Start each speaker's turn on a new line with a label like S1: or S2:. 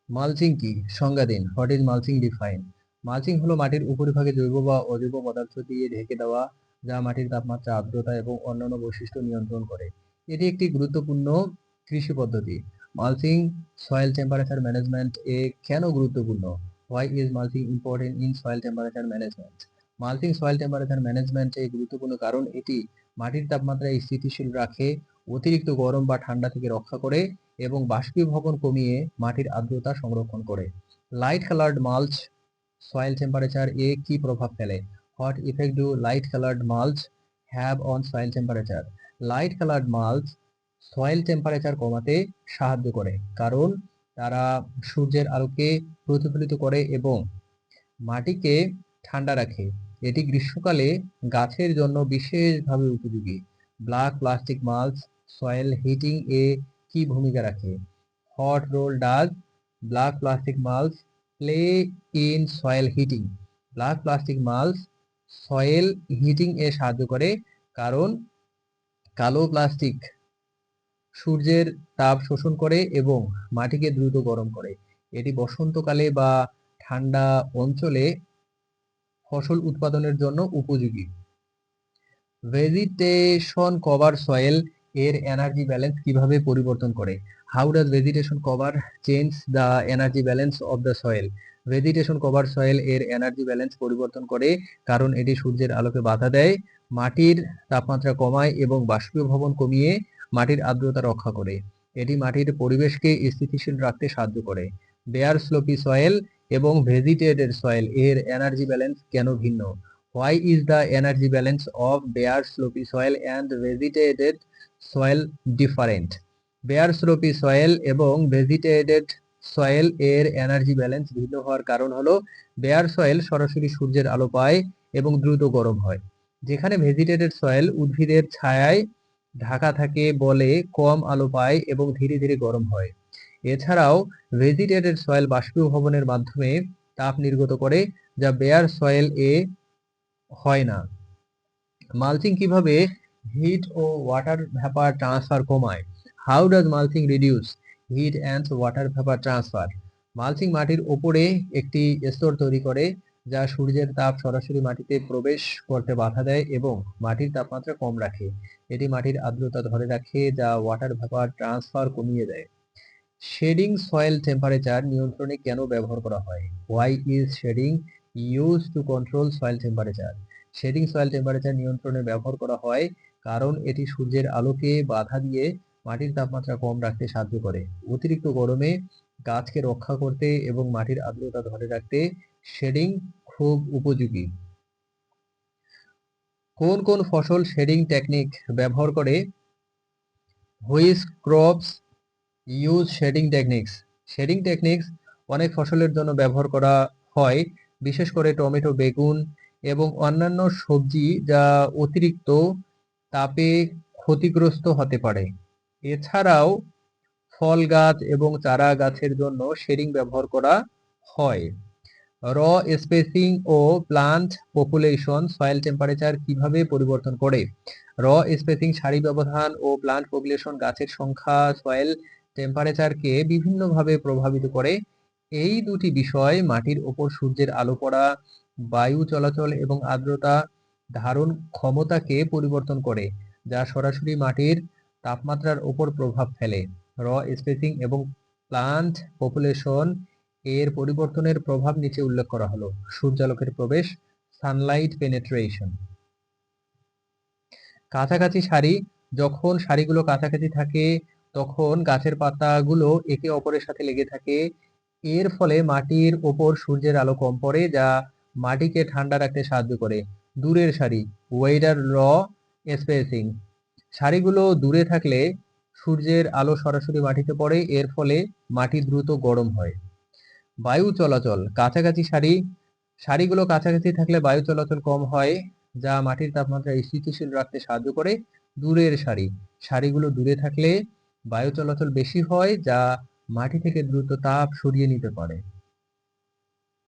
S1: Mulching কি? সংজ্ঞা দিন। What is mulching? Define. Mulching হলো মাটির উপরিভাগে জৈব বা অজৈব পদার্থ দিয়ে ঢেকে দেওয়া, যা মাটির তাপমাত্রা, আর্দ্রতা এবং অন্যান্য বৈশিষ্ট্য নিয়ন্ত্রণ করে। এটি একটি গুরুত্বপূর্ণ কৃষি পদ্ধতি। মালচিং সয়েল টেম্পারেচার ম্যানেজমেন্ট এ কেন গুরুত্বপূর্ণ? Why is mulching important in soil temperature management? Mulching soil temperature ম্যানেজমেন্টে গুরুত্বপূর্ণ কারণ এটি মাটির তাপমাত্রা স্থিতিশীল রাখে, অতিরিক্ত গরম বা ঠান্ডা থেকে রক্ষা করে এবং বাষ্পীভবন কমিয়ে মাটির আর্দ্রতা সংরক্ষণ করে। Light coloured mulch soil temperature এ কি প্রভাব ফেলে? What effect do light coloured mulch have on soil temperature? Light coloured mulch soil temperature কমাতে সাহায্য করে, কারণ তারা সূর্যের আলোকে প্রতিফলিত করে এবং মাটিকে ঠান্ডা রাখে। এটি গ্রীষ্মকালে গাছের জন্য বিশেষভাবে উপযোগী। Black plastic mulch soil heating এ কি ভূমিকা রাখে? What role does black plastic mulch play in soil heating? Black plastic mulch soil heating এ সাহায্য করে, কারণ কালো প্লাস্টিক সূর্যের তাপ শোষণ করে এবং মাটিকে দ্রুত গরম করে। এটি বসন্তকালে বা ঠান্ডা অঞ্চলে ফসল উৎপাদনের জন্য উপযোগী। ভেজিটেশন কভার সয়েল এর এনার্জি ব্যালেন্স কিভাবে পরিবর্তন করে? How does vegetation cover change the energy balance of the soil? Vegetation cover soil এর এনার্জি ব্যালেন্স পরিবর্তন করে, কারণ এটি সূর্যের আলোকে বাধা দেয়, মাটির তাপমাত্রা কমায় এবং বাষ্পীভবন কমিয়ে মাটির আর্দ্রতা রক্ষা করে। এটি মাটির পরিবেশকে স্থিতিশীল রাখতে সাহায্য করে। বেয়ার স্লোপি সয়েল এবং ভেজিটেটেড সয়েল এর এনার্জি ব্যালেন্স কেন ভিন্ন? Why is the energy balance of bare slopy soil and vegetated soil different? Bare slopy soil এবং vegetated soil এর এনার্জি ব্যালেন্স ভিন্ন হওয়ার কারণ হলো বেয়ার সয়েল সরাসরি সূর্যের আলো পায় এবং দ্রুত গরম হয়, যেখানে ভেজিটেটেড সয়েল উদ্ভিদের ছায়ায় ঢাকা থাকে বলে কম আলো পায় এবং ধীরে ধীরে গরম হয়। এছাড়াও ভেজিটেটেড সয়েল বাষ্পীভবনের মাধ্যমে তাপ নির্গত করে, যা বেয়ার সয়েল এ হয় না। মালচিং কিভাবে হিট ও ওয়াটার ভ্যাপার ট্রান্সফার কমায়? How does mulching reduce heat and water vapour transfer? Mulching মাটির ওপরে একটি স্তর তৈরি করে, যা সূর্যের তাপ সরাসরি মাটিতে প্রবেশ করতে বাধা দেয় এবং মাটির তাপমাত্রা কম রাখে। এটি মাটির আর্দ্রতা ধরে রাখে, যা ওয়াটার ভ্যাপার ট্রান্সফার কমিয়ে দেয়। শেডিং সয়েল টেম্পারেচার নিয়ন্ত্রণে কেন ব্যবহার করা হয়? Why is shading use to control soil temperature? Shading soil temperature নিয়ন্ত্রণে ব্যবহার করা হয়, কারণ এটি সূর্যের আলোকে বাধা দিয়ে মাটির তাপমাত্রা কম রাখতে সাহায্য করে। অতিরিক্ত গরমে গাছকে রক্ষা করতে এবং মাটির আর্দ্রতা ধরে রাখতে শেডিং খুব উপযোগী। কোন কোন ফসল শেডিং টেকনিক ব্যবহার করে? Which crops use shading techniques? Shading techniques অনেক ফসলের জন্য ব্যবহার করা হয়, বিশেষ করে টমেটো, বেগুন এবং অন্যান্য সবজি যা অতিরিক্ত তাপে ক্ষতিগ্রস্ত হতে পারে। এছাড়াও ফল গাছ এবং চারা গাছের জন্য শেডিং ব্যবহার করা হয়। র স্পেসিং ও প্লান্ট পপুলেশন সয়েল টেম্পারেচার কিভাবে পরিবর্তন করে? র স্পেসিং সারি ব্যবধান ও প্লান্ট পপুলেশন গাছের সংখ্যা সয়েল টেম্পারেচারকে বিভিন্নভাবে প্রভাবিত করে। এই দুটি বিষয় মাটির ওপর সূর্যের আলো পড়া, বায়ু চলাচল এবং আর্দ্রতা ধারণ ক্ষমতাকে পরিবর্তন করে, যা সরাসরি মাটির তাপমাত্রার ওপর প্রভাব ফেলে। র স্পেসিং এবং প্লান্ট পপুলেশন এর পরিবর্তনের প্রভাব নিচে উল্লেখ করা হলো। সূর্যালোকের প্রবেশ, সানলাইট পেনেট্রেশন। কাছাকাছি সারি, যখন সারিগুলো কাছাকাছি থাকে তখন গাছের পাতাগুলো একে অপরের সাথে লেগে থাকে। এর ফলে মাটির ওপর সূর্যের আলো কম পড়ে, যা মাটিকে ঠান্ডা রাখতে সাহায্য করে। দূরের সারি, ওয়েডার র স্পেসিং। সারিগুলো দূরে থাকলে সূর্যের আলো সরাসরি মাটিতে পড়ে, এর ফলে মাটি দ্রুত গরম হয়। বায়ু চলাচল, কাছাকাছি সারিগুলো কাছাকাছি থাকলে বায়ু চলাচল কম হয়, যা মাটির তাপমাত্রা স্থিতিশীল রাখতে সাহায্য করে। দূরের সারিগুলো দূরে থাকলে বায়ু চলাচল বেশি হয়, যা মাটি থেকে দ্রুত তাপ সরিয়ে নিতে পারে।